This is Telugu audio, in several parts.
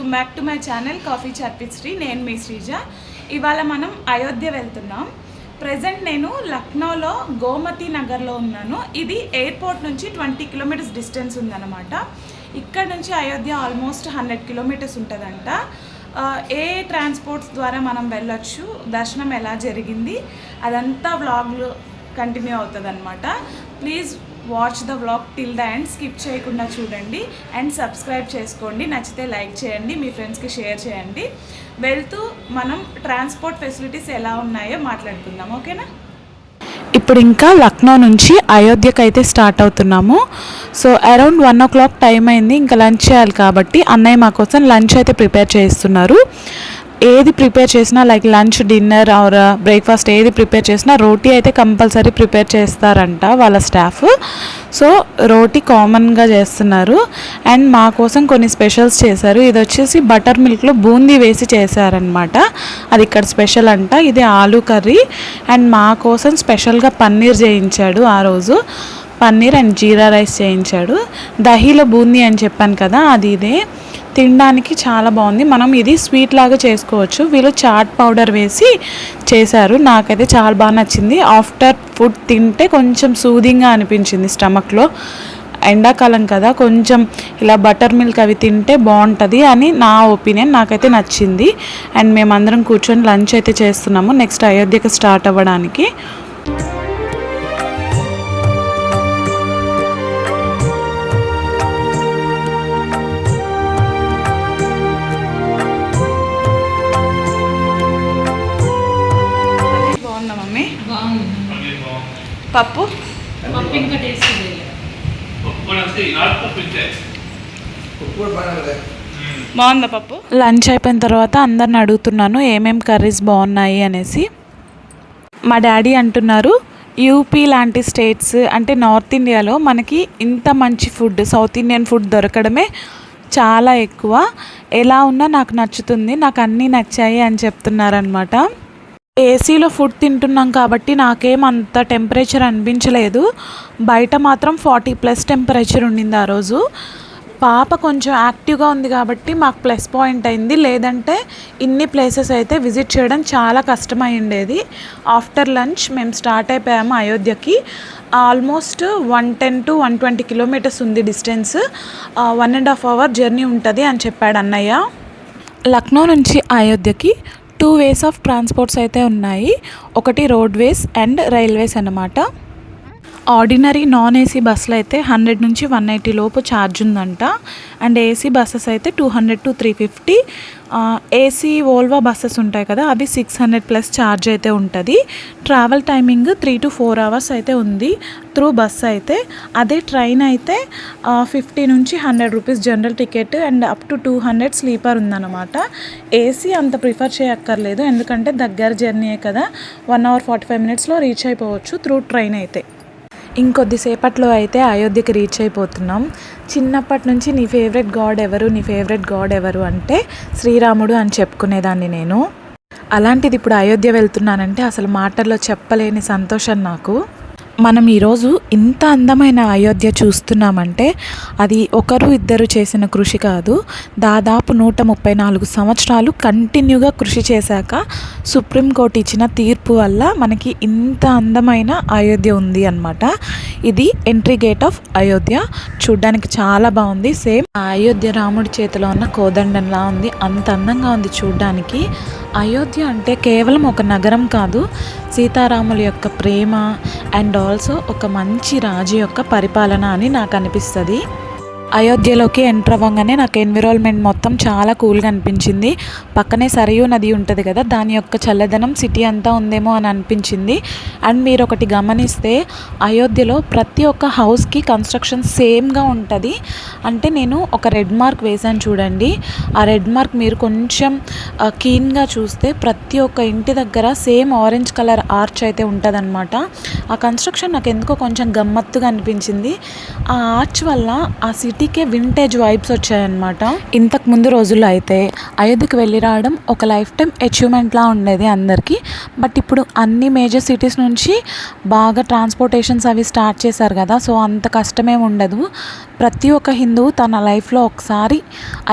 Welcome back to my channel coffee chat with Sri. నేను మీ శ్రీజ. ఇవాళ మనం అయోధ్య వెళ్తున్నాం. ప్రజెంట్ నేను లక్నోలో గోమతి నగర్లో ఉన్నాను. ఇది ఎయిర్పోర్ట్ నుంచి 20 కిలోమీటర్స్ డిస్టెన్స్ ఉందన్నమాట. ఇక్కడ నుంచి అయోధ్య ఆల్మోస్ట్ 100 కిలోమీటర్స్ ఉంటుందంట. ఏ ట్రాన్స్పోర్ట్స్ ద్వారా మనం వెళ్ళొచ్చు, దర్శనం ఎలా జరిగింది, అదంతా వ్లాగ్లో కంటిన్యూ అవుతుంది అనమాట. Please watch the vlog till the end, skip చేయకుండా చూడండి అండ్ సబ్స్క్రైబ్ చేసుకోండి. నచ్చితే లైక్ చేయండి, మీ ఫ్రెండ్స్కి షేర్ చేయండి. వెళ్తూ మనం ట్రాన్స్పోర్ట్ ఫెసిలిటీస్ ఎలా ఉన్నాయో మాట్లాడుకుందాం, ఓకేనా? ఇప్పుడు ఇంకా లక్నో నుంచి అయోధ్యకి అయితే స్టార్ట్ అవుతున్నాము. సో అరౌండ్ 1 o'clock టైం అయింది. ఇంకా లంచ్ చేయాలి కాబట్టి అన్నయ్య మా కోసం లంచ్ అయితే ప్రిపేర్ చేస్తున్నారు. ఏది ప్రిపేర్ చేసినా like lunch, dinner or breakfast ఏది ప్రిపేర్ చేసినా రోటీ అయితే కంపల్సరీ ప్రిపేర్ చేస్తారంట వాళ్ళ స్టాఫ్. సో రోటీ కామన్గా చేస్తున్నారు. అండ్ మా కోసం కొన్ని స్పెషల్స్ చేశారు. ఇది వచ్చేసి బటర్ మిల్క్లో బూందీ వేసి చేశారనమాట. అది ఇక్కడ స్పెషల్ అంట. ఇది ఆలూ కర్రీ. అండ్ మా కోసం స్పెషల్గా పన్నీర్ చేయించాడు. ఆ రోజు పన్నీర్ అండ్ జీరా రైస్ చేయించాడు. దహీలో బూందీ అని చెప్పాను కదా, అది ఇదే. తినడానికి చాలా బాగుంది. మనం ఇది స్వీట్ లాగా చేసుకోవచ్చు. వీళ్ళు చాట్ పౌడర్ వేసి చేశారు. నాకైతే చాలా బాగా నచ్చింది. ఆఫ్టర్ ఫుడ్ తింటే కొంచెం సూదింగ్గా అనిపించింది స్టమక్లో. ఎండాకాలం కదా, కొంచెం ఇలా బటర్ మిల్క్ అవి తింటే బాగుంటుంది అని నా ఒపీనియన్. నాకైతే నచ్చింది. అండ్ మేమందరం కూర్చొని లంచ్ అయితే చేస్తున్నాము నెక్స్ట్ అయోధ్యకి స్టార్ట్ అవ్వడానికి. పప్పు బాగుందా పప్పు? లంచ్ అయిపోయిన తర్వాత అందరిని అడుగుతున్నాను ఏమేమి కర్రీస్ బాగున్నాయి అనేసి. మా డాడీ అంటున్నారు యూపీ లాంటి స్టేట్స్ అంటే నార్త్ ఇండియాలో మనకి ఇంత మంచి ఫుడ్, సౌత్ ఇండియన్ ఫుడ్ దొరకడమే చాలా ఎక్కువ. ఎలా ఉన్నా నాకు నచ్చుతుంది, నాకు అన్నీ నచ్చాయి అని చెప్తున్నారనమాట. ఏసీలో ఫుడ్ తింటున్నాం కాబట్టి నాకేం అంత టెంపరేచర్ అనిపించలేదు. బయట మాత్రం 40+ టెంపరేచర్ ఉండింది ఆ రోజు. పాప కొంచెం యాక్టివ్గా ఉంది కాబట్టి మాకు ప్లస్ పాయింట్ అయింది. లేదంటే ఇన్ని ప్లేసెస్ అయితే విజిట్ చేయడం చాలా కష్టమై ఉండేది. ఆఫ్టర్ లంచ్ మేము స్టార్ట్ అయిపోయాము అయోధ్యకి. ఆల్మోస్ట్ 110 to 120 కిలోమీటర్స్ ఉంది డిస్టెన్స్. 1.5 hour జర్నీ ఉంటుంది అని చెప్పాడు అన్నయ్య. లక్నో నుంచి అయోధ్యకి 2 ways ఆఫ్ ట్రాన్స్పోర్ట్స్ అయితే ఉన్నాయి. ఒకటి రోడ్వేస్ అండ్ రైల్వేస్ అన్నమాట. ఆర్డినరీ నాన్ ఏసీ బస్సులు అయితే 100 నుంచి 180 లోపు ఛార్జ్ ఉందంట. అండ్ ఏసీ బస్సెస్ అయితే 200 to 350. ఏసీ వోల్వో బస్సెస్ ఉంటాయి కదా, అవి 600+ ఛార్జ్ అయితే ఉంటుంది. ట్రావెల్ టైమింగ్ 3 to 4 hours అయితే ఉంది త్రూ బస్ అయితే. అదే ట్రైన్ అయితే 50 నుంచి 100 rupees general ticket and up to 200 sleeper ఉందన్నమాట. ఏసీ అంత ప్రిఫర్ చేయక్కర్లేదు, ఎందుకంటే దగ్గర జర్నీయే కదా. 1 hour 45 minutesలో రీచ్ అయిపోవచ్చు త్రూ ట్రైన్ అయితే. ఇంకొద్దిసేపట్లో అయితే అయోధ్యకి రీచ్ అయిపోతున్నాం. చిన్నప్పటి నుంచి నీ ఫేవరెట్ గాడ్ ఎవరు అంటే శ్రీరాముడు అని చెప్పుకునేదాన్ని నేను. అలాంటిది ఇప్పుడు అయోధ్య వెళ్తున్నానంటే అసలు మాటల్లో చెప్పలేని సంతోషం నాకు. మనం ఈరోజు ఇంత అందమైన అయోధ్య చూస్తున్నామంటే అది ఒకరు ఇద్దరు చేసిన కృషి కాదు. దాదాపు 134 సంవత్సరాలు కంటిన్యూగా కృషి చేశాక సుప్రీంకోర్టు ఇచ్చిన తీర్పు వల్ల మనకి ఇంత అందమైన అయోధ్య ఉంది అన్నమాట. ఇది ఎంట్రీ గేట్ ఆఫ్ అయోధ్య. చూడ్డానికి చాలా బాగుంది. సేమ్ అయోధ్య రాముడి చేతిలో ఉన్న కోదండంలా ఉంది. అంత అందంగా ఉంది చూడ్డానికి. అయోధ్య అంటే కేవలం ఒక నగరం కాదు, సీతారాముల యొక్క ప్రేమ అండ్ ఆల్సో ఒక మంచి రాజు యొక్క పరిపాలన అని నాకు అనిపిస్తుంది. అయోధ్యలోకి ఎంటర్ అవ్వగానే నాకు ఎన్విరాన్మెంట్ మొత్తం చాలా కూల్గా అనిపించింది. పక్కనే సరయూ నది ఉంటుంది కదా, దాని యొక్క చల్లదనం సిటీ అంతా ఉందేమో అని అనిపించింది. అండ్ మీరు ఒకటి గమనిస్తే అయోధ్యలో ప్రతి ఒక్క హౌస్కి కన్స్ట్రక్షన్ సేమ్గా ఉంటుంది. అంటే నేను ఒక రెడ్ మార్క్ వేసాను చూడండి. ఆ రెడ్ మార్క్ మీరు కొంచెం కీన్గా చూస్తే ప్రతి ఒక్క ఇంటి దగ్గర సేమ్ ఆరెంజ్ కలర్ ఆర్చ్ అయితే ఉంటుందన్నమాట. ఆ కన్స్ట్రక్షన్ నాకు ఎందుకో కొంచెం గమ్మత్తుగా అనిపించింది. ఆ ఆర్చ్ వల్ల ఆ సిటీకే వింటేజ్ వైబ్స్ వచ్చాయన్నమాట. ఇంతకు ముందు రోజుల్లో అయితే అయోధ్యకి వెళ్ళి రావడం ఒక లైఫ్ టైం అచీవ్మెంట్లా ఉండేది అందరికీ. బట్ ఇప్పుడు అన్ని మేజర్ సిటీస్ నుంచి బాగా ట్రాన్స్పోర్టేషన్స్ అవి స్టార్ట్ చేశారు కదా, సో అంత కష్టమేమి ఉండదు. ప్రతి ఒక్క హిందువు తన లైఫ్లో ఒకసారి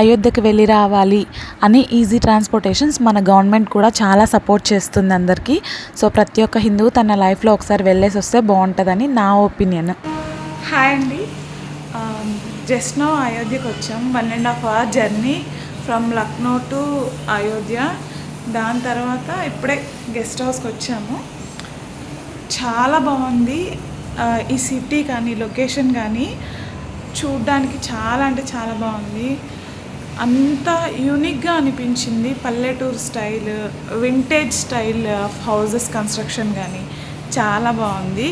అయోధ్యకి వెళ్ళి రావాలి అని ఈజీ ట్రాన్స్పోర్టేషన్స్ మన గవర్నమెంట్ కూడా చాలా సపోర్ట్ చేస్తుంది అందరికీ. సో ప్రతి ఒక్క హిందువు తన లైఫ్లో ఒకసారి వెళ్ళేసి వస్తే బాగుంటుందని నా ఒపీనియన్. హాయ్ అండి, జస్ట్ నో అయోధ్యకి వచ్చాం. 1.5 hour journey from Lucknow to Ayodhya. దాని తర్వాత ఇప్పుడే గెస్ట్ హౌస్కి వచ్చాము. చాలా బాగుంది ఈ సిటీ కానీ లొకేషన్ కానీ చూడ్డానికి చాలా అంటే చాలా బాగుంది. అంత యూనిక్గా అనిపించింది. పల్లెటూరు style, vintage style of houses construction కానీ చాలా బాగుంది.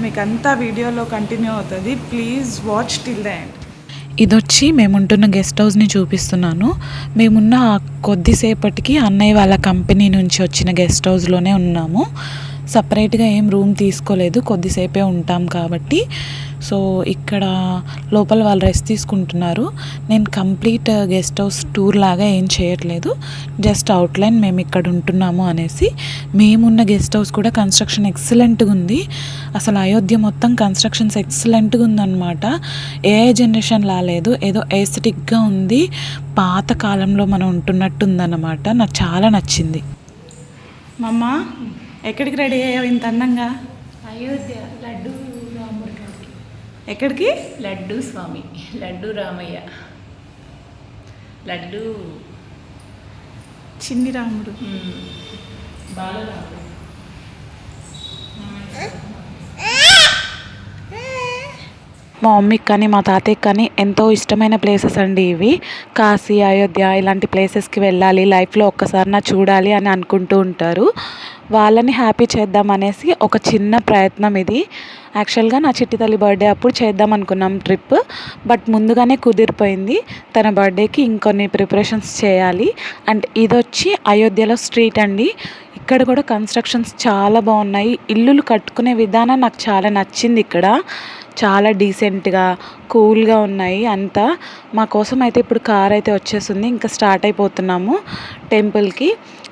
మీకు అంతా వీడియోలో కంటిన్యూ అవుతుంది. Please watch till the end. ఇదొచ్చి మేముంటున్న గెస్ట్ హౌస్ని చూపిస్తున్నాను. మేమున్న కొద్దిసేపటికి అన్నయ్య వాళ్ళ కంపెనీ నుంచి వచ్చిన గెస్ట్ హౌస్లోనే ఉన్నాము. సపరేట్గా ఏం రూమ్ తీసుకోలేదు, కొద్దిసేపే ఉంటాం కాబట్టి. సో ఇక్కడ లోపల వాళ్ళు రెస్ట్ తీసుకుంటున్నారు. నేను కంప్లీట్ గెస్ట్ హౌస్ టూర్ లాగా ఏం చేయట్లేదు, జస్ట్ అవుట్లైన్ మేము ఇక్కడ ఉంటున్నాము అనేసి. మేమున్న గెస్ట్ హౌస్ కూడా కన్స్ట్రక్షన్ ఎక్సలెంట్గా ఉంది. అసలు అయోధ్య మొత్తం కన్స్ట్రక్షన్స్ ఎక్సలెంట్గా ఉందన్నమాట. ఏఐ జనరేషన్ లాలేదు, ఏదో ఎస్థెటిక్గా ఉంది, పాత కాలంలో మనం ఉంటున్నట్టు ఉందన్నమాట. నాకు చాలా నచ్చింది. మమ్మ ఎక్కడికి రెడీ అయ్యావు ఇంత అందంగా? అయోధ్య లడ్డు రాముడి గారికి. ఎక్కడికి? లడ్డు స్వామి, లడ్డు రామయ్య, లడ్డు చిన్ని రాముడు, బాలరాముడు. మా మమ్మీకి కానీ మా తాతయ్యకి కానీ ఎంతో ఇష్టమైన ప్లేసెస్ అండి ఇవి. కాశీ, అయోధ్య ఇలాంటి ప్లేసెస్కి వెళ్ళాలి, లైఫ్లో ఒక్కసారి నా చూడాలి అని అనుకుంటూ ఉంటారు. వాళ్ళని హ్యాపీ చేద్దాం అనేసి ఒక చిన్న ప్రయత్నం ఇది. యాక్చువల్గా నా చిట్టి తల్లి బర్త్డే అప్పుడు చేద్దాం అనుకున్నాం ట్రిప్, బట్ ముందుగానే కుదిరిపోయింది. తన బర్త్డేకి ఇంకొన్ని ప్రిపరేషన్స్ చేయాలి. అండ్ ఇదొచ్చి అయోధ్యలో స్ట్రీట్ అండి. ఇక్కడ కూడా కన్స్ట్రక్షన్స్ చాలా బాగున్నాయి. ఇల్లులు కట్టుకునే విధానం నాకు చాలా నచ్చింది. ఇక్కడ చాలా డీసెంట్గా కూల్గా ఉన్నాయి అంతా. మా కోసం అయితే ఇప్పుడు కార్ అయితే వచ్చేసింది, ఇంకా స్టార్ట్ అయిపోతున్నాము టెంపుల్కి.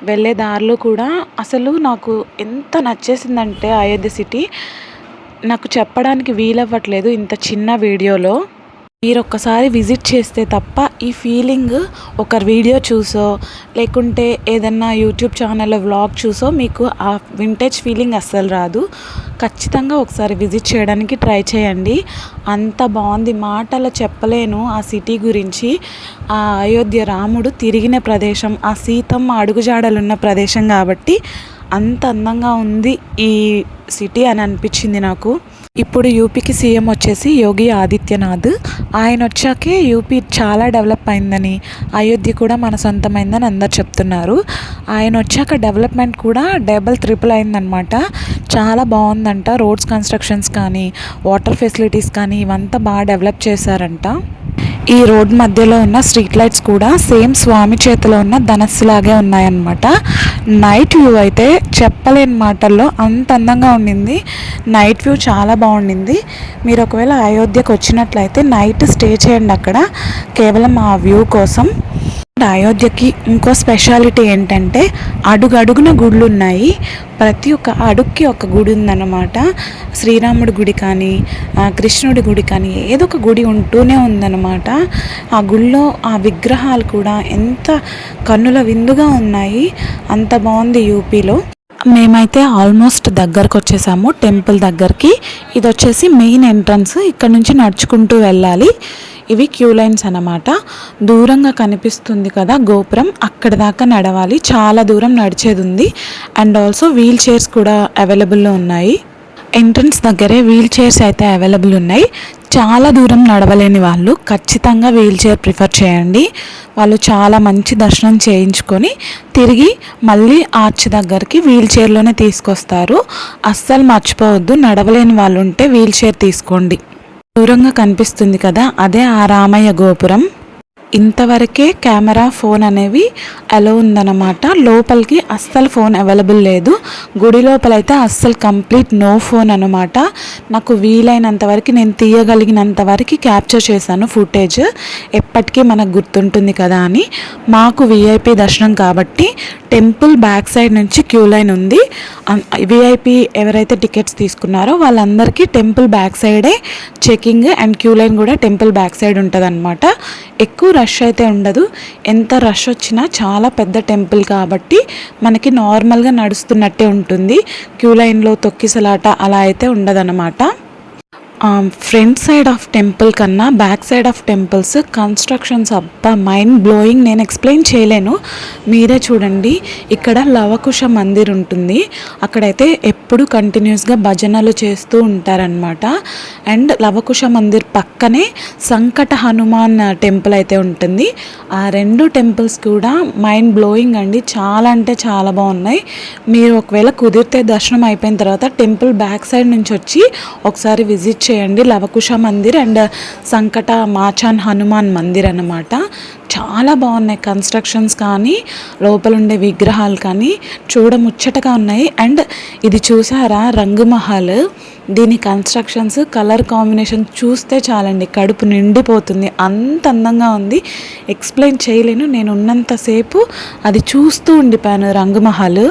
వెళ్ళే దారిలో కూడా అసలు నాకు ఎంత నచ్చేసిందంటే అయోధ్య సిటీ నాకు చెప్పడానికి వీలవ్వట్లేదు ఇంత చిన్న వీడియోలో. మీరు ఒక్కసారి విజిట్ చేస్తే తప్ప ఈ ఫీలింగ్ ఒకరి వీడియో చూసో లేకుంటే ఏదన్నా యూట్యూబ్ ఛానల్లో వ్లాగ్ చూసో మీకు ఆ వింటేజ్ ఫీలింగ్ అస్సలు రాదు. ఖచ్చితంగా ఒకసారి విజిట్ చేయడానికి ట్రై చేయండి. అంత బాగుంది, మాటలో చెప్పలేను ఆ సిటీ గురించి. ఆ అయోధ్య రాముడు తిరిగిన ప్రదేశం, ఆ సీతమ్మ అడుగుజాడలున్న ప్రదేశం కాబట్టి అంత అందంగా ఉంది ఈ సిటీ అని అనిపించింది నాకు. ఇప్పుడు యూపీకి సీఎం వచ్చేసి యోగి ఆదిత్యనాథ్. ఆయన వచ్చాకే యూపీ చాలా డెవలప్ అయిందని, అయోధ్య కూడా మన సొంతమైందని అందరు చెప్తున్నారు. ఆయన వచ్చాక డెవలప్మెంట్ కూడా డబుల్ ట్రిపుల్ అయిందనమాట. చాలా బాగుందంట. రోడ్స్ కన్స్ట్రక్షన్స్ కానీ వాటర్ ఫెసిలిటీస్ కానీ ఇవంతా బాగా డెవలప్ చేశారంట. ఈ రోడ్ మధ్యలో ఉన్న స్ట్రీట్ లైట్స్ కూడా సేమ్ స్వామి చేతిలో ఉన్న ధనస్సులాగే ఉన్నాయన్నమాట. నైట్ వ్యూ అయితే చెప్పలేని మాటల్లో అంత అందంగా ఉండింది. నైట్ వ్యూ చాలా బాగుండింది. మీరు ఒకవేళ అయోధ్యకు వచ్చినట్లయితే నైట్ స్టే చేయండి అక్కడ, కేవలం ఆ వ్యూ కోసం. అయోధ్యకి ఇంకో స్పెషాలిటీ ఏంటంటే అడుగడుగున గుళ్ళు ఉన్నాయి. ప్రతి ఒక్క అడుగుకి ఒక గుడి ఉందన్నమాట. శ్రీరాముడి గుడి కానీ కృష్ణుడి గుడి కానీ ఏదో ఒక గుడి ఉంటూనే ఉందన్నమాట. ఆ గుళ్ళో ఆ విగ్రహాలు కూడా ఎంత కన్నుల విందుగా ఉన్నాయి. అంత బాగుంది యూపీలో. మేమైతే ఆల్మోస్ట్ దగ్గరకు వచ్చేసాము టెంపుల్ దగ్గరికి. ఇది వచ్చేసి మెయిన్ ఎంట్రన్స్. ఇక్కడ నుంచి నడుచుకుంటూ వెళ్ళాలి. ఇవి క్యూ లైన్స్ అన్నమాట. దూరంగా కనిపిస్తుంది కదా గోపురం, అక్కడ దాకా నడవాలి. చాలా దూరం నడిచేది ఉంది. అండ్ ఆల్సో వీల్ చైర్స్ కూడా అవైలబుల్లో ఉన్నాయి. ఎంట్రన్స్ దగ్గరే వీల్ చైర్స్ అయితే అవైలబుల్ ఉన్నాయి. చాలా దూరం నడవలేని వాళ్ళు ఖచ్చితంగా వీల్ చైర్ ప్రిఫర్ చేయండి. వాళ్ళు చాలా మంచి దర్శనం చేయించుకొని తిరిగి మళ్ళీ ఆర్చ్ దగ్గరికి వీల్ చైర్లోనే తీసుకొస్తారు. అస్సలు మర్చిపోవద్దు, నడవలేని వాళ్ళు ఉంటే వీల్ చైర్ తీసుకోండి. దూరంగా కనిపిస్తుంది కదా, అదే ఆ రామయ్య గోపురం. ఇంతవరకే కెమెరా, ఫోన్ అనేవి అలో ఉందన్నమాట. లోపలికి అస్సలు ఫోన్ అవైలబుల్ లేదు. గుడి లోపలైతే అస్సలు కంప్లీట్ నో ఫోన్ అనమాట. నాకు వీలైనంత వరకు నేను తీయగలిగినంత వరకు క్యాప్చర్ చేశాను ఫుటేజ్. ఎప్పటికీ మనకు గుర్తుంటుంది కదా అని. మాకు విఐపి దర్శనం కాబట్టి టెంపుల్ బ్యాక్ సైడ్ నుంచి క్యూ లైన్ ఉంది. విఐపి ఎవరైతే టికెట్స్ తీసుకున్నారో వాళ్ళందరికీ టెంపుల్ బ్యాక్ సైడే చెకింగ్ అండ్ క్యూ లైన్ కూడా టెంపుల్ బ్యాక్ సైడ్ ఉంటుంది అనమాట. ఎక్కువ రష్ అయితే ఉండదు. ఎంత రష్ వచ్చినా చాలా పెద్ద టెంపుల్ కాబట్టి మనకి నార్మల్గా నడుస్తున్నట్టే ఉంటుంది. క్యూ లైన్లో తొక్కిసలాట అలా అయితే ఉండదన్నమాట. ఫ్రంట్ సైడ్ ఆఫ్ టెంపుల్ కన్నా back side of temples constructions అబ్బా మైండ్ బ్లోయింగ్. నేను ఎక్స్ప్లెయిన్ చేయలేను, మీరే చూడండి. ఇక్కడ లవకుశ మందిర్ ఉంటుంది, అక్కడైతే ఎప్పుడు కంటిన్యూస్గా భజనలు చేస్తూ ఉంటారనమాట. అండ్ లవకుశ మందిర్ పక్కనే సంకట హనుమాన్ టెంపుల్ అయితే ఉంటుంది. ఆ రెండు టెంపుల్స్ కూడా మైండ్ బ్లోయింగ్ అండి, చాలా అంటే చాలా బాగున్నాయి. మీరు ఒకవేళ కుదిరితే దర్శనం అయిపోయిన తర్వాత టెంపుల్ బ్యాక్ సైడ్ నుంచి వచ్చి ఒకసారి విజిట్ చేయండి. లవకుశ మందిర్ అండ్ సంకట మాచాన్ హనుమాన్ మందిర్ అన్నమాట. చాలా బాగున్నాయి కన్స్ట్రక్షన్స్ కానీ లోపల ఉండే విగ్రహాలు కానీ చూడముచ్చటగా ఉన్నాయి. అండ్ ఇది చూసారా రంగుమహల్, దీని కన్స్ట్రక్షన్స్ కలర్ కాంబినేషన్ చూస్తే చాలండి కడుపు నిండిపోతుంది, అంత అందంగా ఉంది. ఎక్స్ప్లెయిన్ చేయలేను, నేను ఉన్నంతసేపు అది చూస్తూ ఉండిపోయాను రంగుమహల్.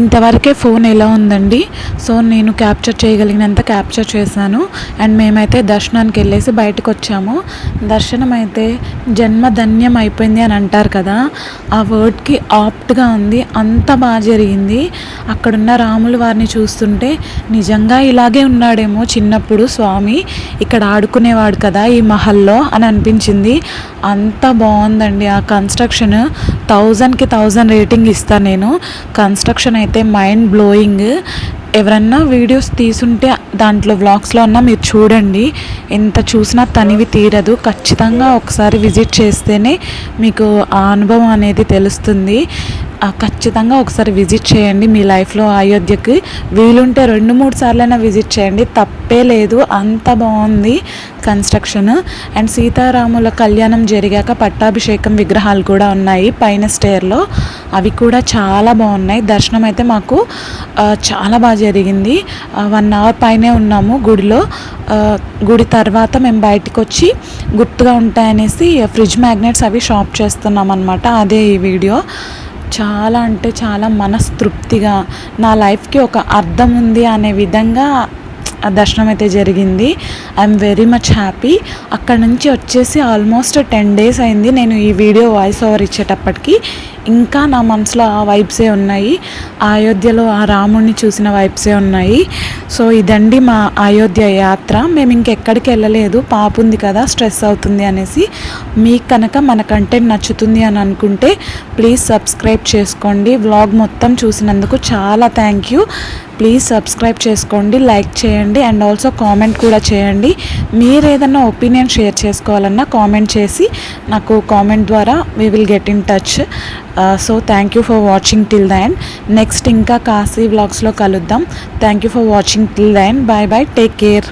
ఇంతవరకే ఫోన్ ఎలా ఉందండి, సో నేను క్యాప్చర్ చేయగలిగినంత క్యాప్చర్ చేశాను. అండ్ మేమైతే దర్శనానికి వెళ్ళేసి బయటకు వచ్చాము. దర్శనం అయితే జన్మధన్యం అయిపోయింది అని అంటారు కదా, ఆ వర్డ్కి ఆప్ట్గా ఉంది. అంత బాగా జరిగింది. అక్కడున్న రాముల వారిని చూస్తుంటే నిజంగా ఇలాగే ఉన్నాడేమో చిన్నప్పుడు స్వామి, ఇక్కడ ఆడుకునేవాడు కదా ఈ మహల్లో అని అనిపించింది. అంత బాగుందండి ఆ కన్స్ట్రక్షన్. 1000కి 1000 రేటింగ్ ఇస్తాను నేను. కన్స్ట్రక్షన్ అయితే మైండ్ బ్లోయింగ్. ఎవరన్నా వీడియోస్ తీసుంటే దాంట్లో వ్లాగ్స్లో అన్నా మీరు చూడండి, ఎంత చూసినా తనివి తీరదు. ఖచ్చితంగా ఒకసారి విజిట్ చేస్తేనే మీకు ఆ అనుభవం అనేది తెలుస్తుంది. ఖచ్చితంగా ఒకసారి విజిట్ చేయండి మీ లైఫ్లో అయోధ్యకి. వీలుంటే 2-3 సార్లైనా విజిట్ చేయండి, తప్పే లేదు. అంత బాగుంది కన్స్ట్రక్షన్. అండ్ సీతారాముల కళ్యాణం జరిగాక పట్టాభిషేకం విగ్రహాలు కూడా ఉన్నాయి పైన స్టేర్లో, అవి కూడా చాలా బాగున్నాయి. దర్శనం అయితే మాకు చాలా బాగా జరిగింది. 1 అవర్ పైనే ఉన్నాము గుడిలో. గుడి తర్వాత మేము బయటకు వచ్చి గుర్తుగా ఉంటాయనేసి ఫ్రిడ్జ్ మ్యాగ్నెట్స్ అవి షాప్ చేస్తున్నాం అనమాట. అదే ఈ వీడియో. చాలా అంటే చాలా మనస్తృప్తిగా నా లైఫ్కి ఒక అర్థం ఉంది అనే విధంగా దర్శనం అయితే జరిగింది. I'm very much happy. అక్కడ నుంచి వచ్చేసి ఆల్మోస్ట్ 10 days అయింది నేను ఈ వీడియో వాయిస్ ఓవర్ ఇచ్చేటప్పటికి. ఇంకా నా మనసులో ఆ వైబ్సే ఉన్నాయి, ఆ అయోధ్యలో ఆ రాముడిని చూసిన వైబ్సే ఉన్నాయి. సో ఇదండి మా అయోధ్య యాత్ర. మేము ఇంకెక్కడికి వెళ్ళలేదు, పాప ఉంది కదా స్ట్రెస్ అవుతుంది అనేసి. మీకు కనుక మన కంటెంట్ నచ్చుతుంది అని అనుకుంటే ప్లీజ్ సబ్స్క్రైబ్ చేసుకోండి. వ్లాగ్ మొత్తం చూసినందుకు చాలా థ్యాంక్ యూ. ప్లీజ్ సబ్స్క్రైబ్ చేసుకోండి, లైక్ చేయండి అండ్ ఆల్సో కామెంట్ కూడా చేయండి. మీరు ఏదైనా ఒపీనియన్ షేర్ చేసుకోవాలన్నా కామెంట్ చేసి నాకు కామెంట్ ద్వారా we will get in touch. So thank you for watching till the end. Next ఇంకా కాశీ వ్లాగ్స్లో కలుద్దాం. Thank you for watching till the end. Bye bye, take care.